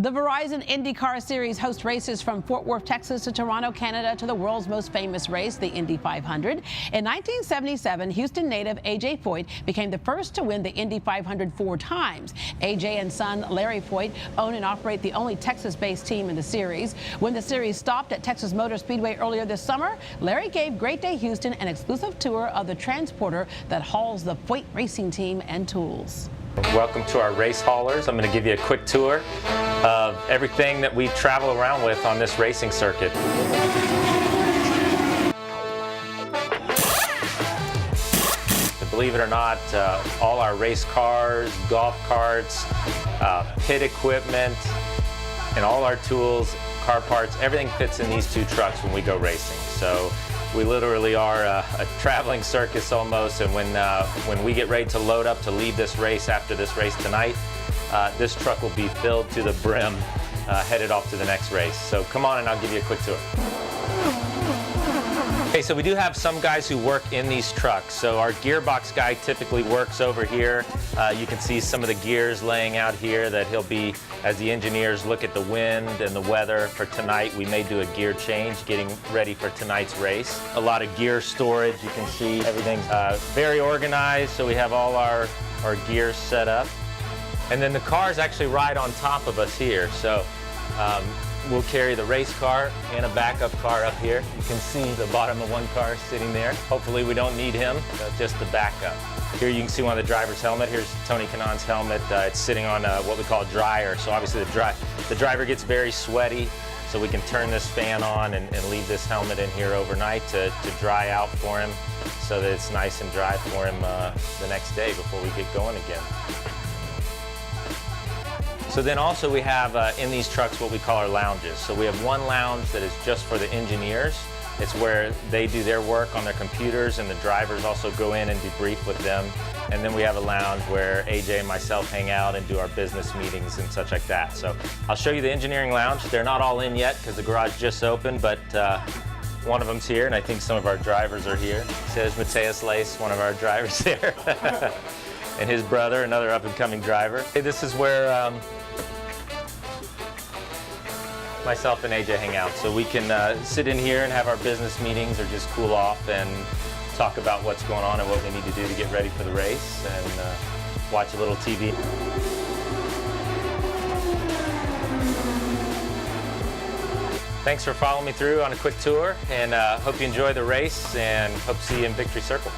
The Verizon IndyCar Series hosts races from Fort Worth, Texas to Toronto, Canada to the world's most famous race, the Indy 500. In 1977, Houston native AJ Foyt became the first to win the Indy 500 4 times. AJ and son Larry Foyt own and operate the only Texas-based team in the series. When the series stopped at Texas Motor Speedway earlier this summer, Larry gave Great Day Houston an exclusive tour of the transporter that hauls the Foyt Racing Team and tools. Welcome to our race haulers. I'm going to give you a quick tour of everything that we travel around with on this racing circuit. Believe it or not, all our race cars, golf carts, pit equipment, and all our tools, car parts, everything fits in these two trucks when we go racing. So we literally are a traveling circus almost, and when we get ready to load up to leave this race after this race tonight, this truck will be filled to the brim, headed off to the next race. So come on and I'll give you a quick tour. Okay, so we do have some guys who work in these trucks. So our gearbox guy typically works over here. You can see some of the gears laying out here that he'll be, as the engineers look at the wind and the weather for tonight, we may do a gear change, getting ready for tonight's race. A lot of gear storage. You can see everything's very organized, so we have all our gears set up. And then the cars actually ride on top of us here. So we'll carry the race car and a backup car up here. You can see the bottom of one car sitting there. Hopefully we don't need him, just the backup. Here you can see one of the driver's helmet. Here's Tony Kanaan's helmet. It's sitting on what we call a dryer. So obviously the driver gets very sweaty, so we can turn this fan on and leave this helmet in here overnight to dry out for him so that it's nice and dry for him the next day before we get going again. So then also we have in these trucks what we call our lounges. So we have one lounge that is just for the engineers. It's where they do their work on their computers and the drivers also go in and debrief with them. And then we have a lounge where AJ and myself hang out and do our business meetings and such like that. So I'll show you the engineering lounge. They're not all in yet because the garage just opened, but one of them's here, and I think some of our drivers are here. There's Mateus Lace, one of our drivers there, and his brother, another up-and-coming driver. This is where myself and AJ hang out, so we can sit in here and have our business meetings or just cool off and talk about what's going on and what we need to do to get ready for the race and watch a little TV. Thanks for following me through on a quick tour, and hope you enjoy the race and hope to see you in Victory Circle.